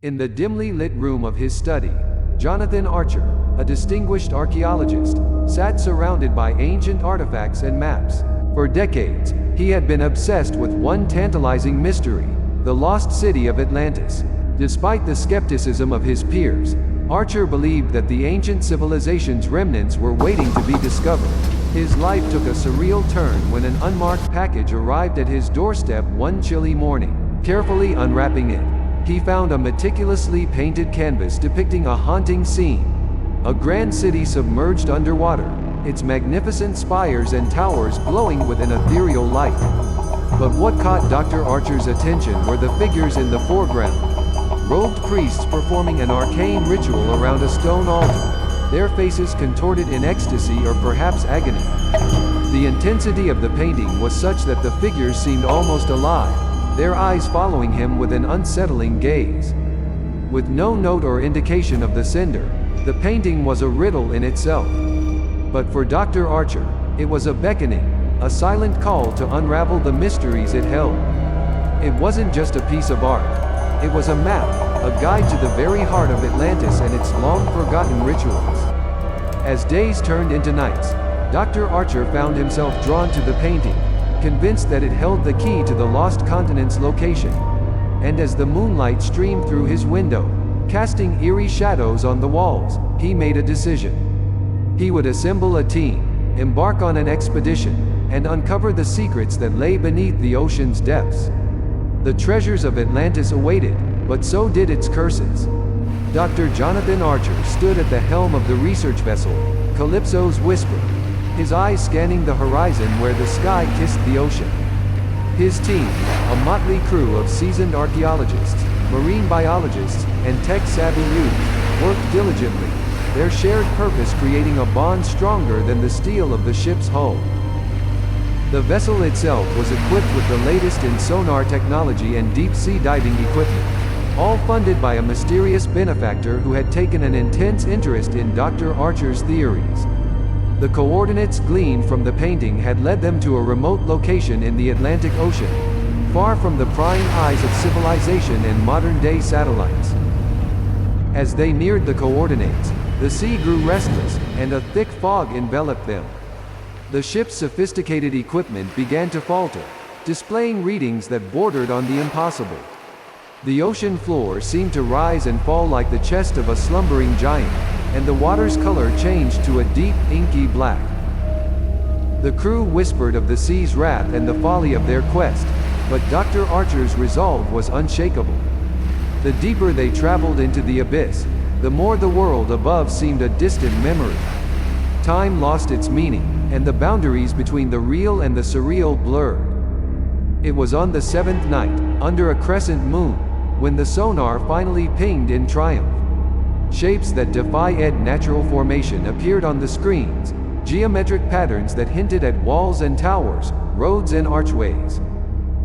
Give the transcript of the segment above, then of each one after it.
In the dimly lit room of his study, Jonathan Archer, a distinguished archaeologist, sat surrounded by ancient artifacts and maps. For decades, he had been obsessed with one tantalizing mystery, the lost city of Atlantis. Despite the skepticism of his peers, Archer believed that the ancient civilization's remnants were waiting to be discovered. His life took a surreal turn when an unmarked package arrived at his doorstep one chilly morning. Carefully unwrapping it, he found a meticulously painted canvas depicting a haunting scene. A grand city submerged underwater, its magnificent spires and towers glowing with an ethereal light. But what caught Dr. Archer's attention were the figures in the foreground. Robed priests performing an arcane ritual around a stone altar, their faces contorted in ecstasy or perhaps agony. The intensity of the painting was such that the figures seemed almost alive, their eyes following him with an unsettling gaze. With no note or indication of the sender, the painting was a riddle in itself. But for Dr. Archer, it was a beckoning, a silent call to unravel the mysteries it held. It wasn't just a piece of art. It was a map, a guide to the very heart of Atlantis and its long-forgotten rituals. As days turned into nights, Dr. Archer found himself drawn to the painting, convinced that it held the key to the lost continent's location. And as the moonlight streamed through his window, casting eerie shadows on the walls, he made a decision. He would assemble a team, embark on an expedition, and uncover the secrets that lay beneath the ocean's depths. The treasures of Atlantis awaited, but so did its curses. Dr. Jonathan Archer stood at the helm of the research vessel, Calypso's Whisper, his eyes scanning the horizon where the sky kissed the ocean. His team, a motley crew of seasoned archaeologists, marine biologists, and tech-savvy youths, worked diligently, their shared purpose creating a bond stronger than the steel of the ship's hull. The vessel itself was equipped with the latest in sonar technology and deep-sea diving equipment, all funded by a mysterious benefactor who had taken an intense interest in Dr. Archer's theories. The coordinates gleaned from the painting had led them to a remote location in the Atlantic Ocean, far from the prying eyes of civilization and modern-day satellites. As they neared the coordinates, the sea grew restless, and a thick fog enveloped them. The ship's sophisticated equipment began to falter, displaying readings that bordered on the impossible. The ocean floor seemed to rise and fall like the chest of a slumbering giant, and the water's color changed to a deep, inky black. The crew whispered of the sea's wrath and the folly of their quest, but Dr. Archer's resolve was unshakable. The deeper they traveled into the abyss, the more the world above seemed a distant memory. Time lost its meaning, and the boundaries between the real and the surreal blurred. It was on the seventh night, under a crescent moon, when the sonar finally pinged in triumph. Shapes that defied natural formation appeared on the screens, geometric patterns that hinted at walls and towers, roads and archways.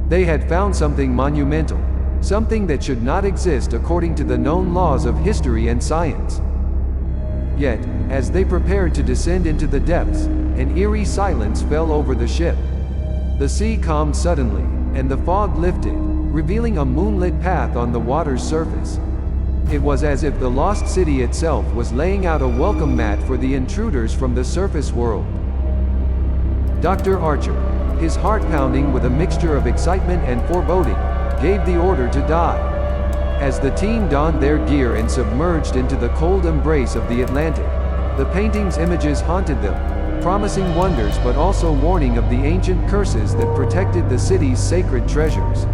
They had found something monumental, something that should not exist according to the known laws of history and science. Yet, as they prepared to descend into the depths, an eerie silence fell over the ship. The sea calmed suddenly, and the fog lifted, revealing a moonlit path on the water's surface. It was as if the lost city itself was laying out a welcome mat for the intruders from the surface world. Dr. Archer, his heart pounding with a mixture of excitement and foreboding, gave the order to dive. As the team donned their gear and submerged into the cold embrace of the Atlantic, the painting's images haunted them, promising wonders but also warning of the ancient curses that protected the city's sacred treasures.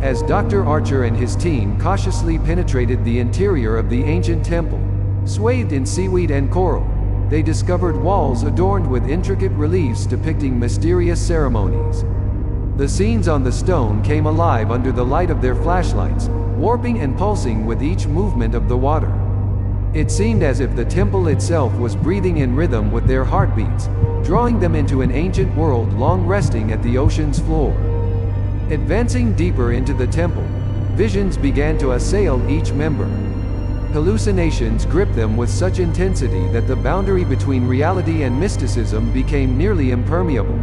As Dr. Archer and his team cautiously penetrated the interior of the ancient temple, swathed in seaweed and coral, they discovered walls adorned with intricate reliefs depicting mysterious ceremonies. The scenes on the stone came alive under the light of their flashlights, warping and pulsing with each movement of the water. It seemed as if the temple itself was breathing in rhythm with their heartbeats, drawing them into an ancient world long resting at the ocean's floor. Advancing deeper into the temple, visions began to assail each member. Hallucinations gripped them with such intensity that the boundary between reality and mysticism became nearly impermeable.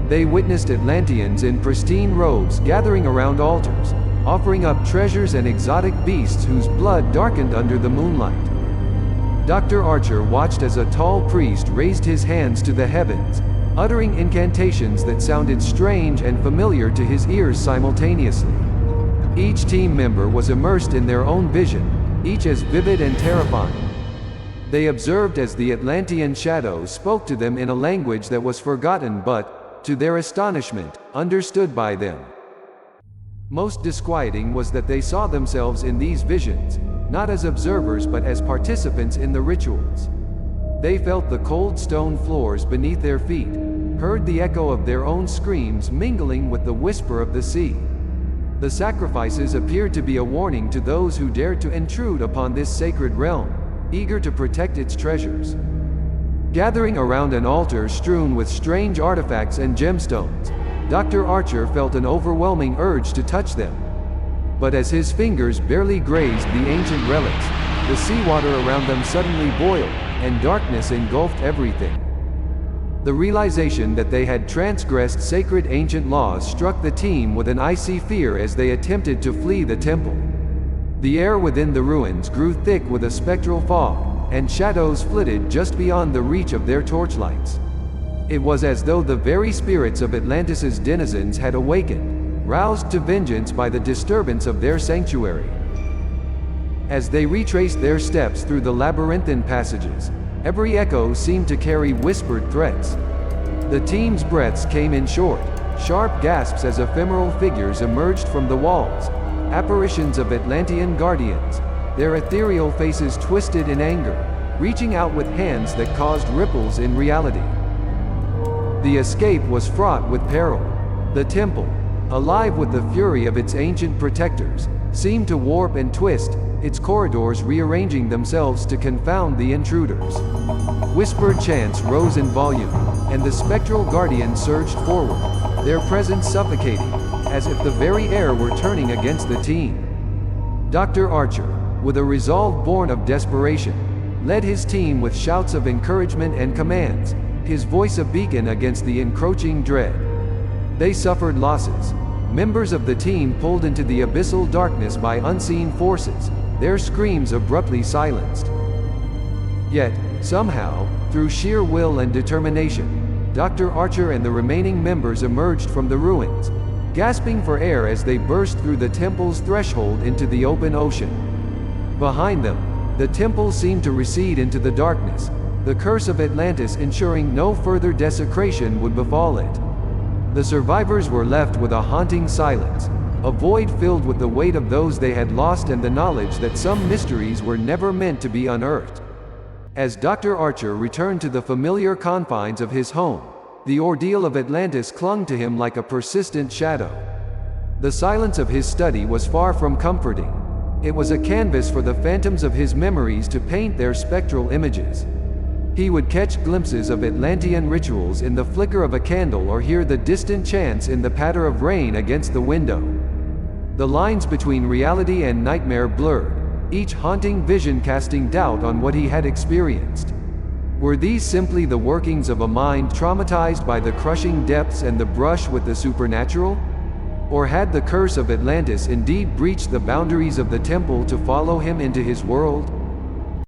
They witnessed Atlanteans in pristine robes gathering around altars, offering up treasures and exotic beasts whose blood darkened under the moonlight. Dr. Archer watched as a tall priest raised his hands to the heavens, uttering incantations that sounded strange and familiar to his ears simultaneously. Each team member was immersed in their own vision, each as vivid and terrifying. They observed as the Atlantean shadows spoke to them in a language that was forgotten but, to their astonishment, understood by them. Most disquieting was that they saw themselves in these visions, not as observers but as participants in the rituals. They felt the cold stone floors beneath their feet, heard the echo of their own screams mingling with the whisper of the sea. The sacrifices appeared to be a warning to those who dared to intrude upon this sacred realm, eager to protect its treasures. Gathering around an altar strewn with strange artifacts and gemstones, Dr. Archer felt an overwhelming urge to touch them. But as his fingers barely grazed the ancient relics, the seawater around them suddenly boiled, and darkness engulfed everything. The realization that they had transgressed sacred ancient laws struck the team with an icy fear as they attempted to flee the temple. The air within the ruins grew thick with a spectral fog, and shadows flitted just beyond the reach of their torchlights. It was as though the very spirits of Atlantis's denizens had awakened, roused to vengeance by the disturbance of their sanctuary. As they retraced their steps through the labyrinthine passages, every echo seemed to carry whispered threats. The team's breaths came in short, sharp gasps as ephemeral figures emerged from the walls, apparitions of Atlantean guardians, their ethereal faces twisted in anger, reaching out with hands that caused ripples in reality. The escape was fraught with peril. The temple, alive with the fury of its ancient protectors, seemed to warp and twist, its corridors rearranging themselves to confound the intruders. Whispered chants rose in volume, and the spectral guardians surged forward, their presence suffocating, as if the very air were turning against the team. Dr. Archer, with a resolve born of desperation, led his team with shouts of encouragement and commands, his voice a beacon against the encroaching dread. They suffered losses. Members of the team pulled into the abyssal darkness by unseen forces, their screams abruptly silenced. Yet, somehow, through sheer will and determination, Dr. Archer and the remaining members emerged from the ruins, gasping for air as they burst through the temple's threshold into the open ocean. Behind them, the temple seemed to recede into the darkness, the curse of Atlantis ensuring no further desecration would befall it. The survivors were left with a haunting silence, a void filled with the weight of those they had lost and the knowledge that some mysteries were never meant to be unearthed. As Dr. Archer returned to the familiar confines of his home, the ordeal of Atlantis clung to him like a persistent shadow. The silence of his study was far from comforting. It was a canvas for the phantoms of his memories to paint their spectral images. He would catch glimpses of Atlantean rituals in the flicker of a candle or hear the distant chants in the patter of rain against the window. The lines between reality and nightmare blurred, each haunting vision casting doubt on what he had experienced. Were these simply the workings of a mind traumatized by the crushing depths and the brush with the supernatural? Or had the curse of Atlantis indeed breached the boundaries of the temple to follow him into his world?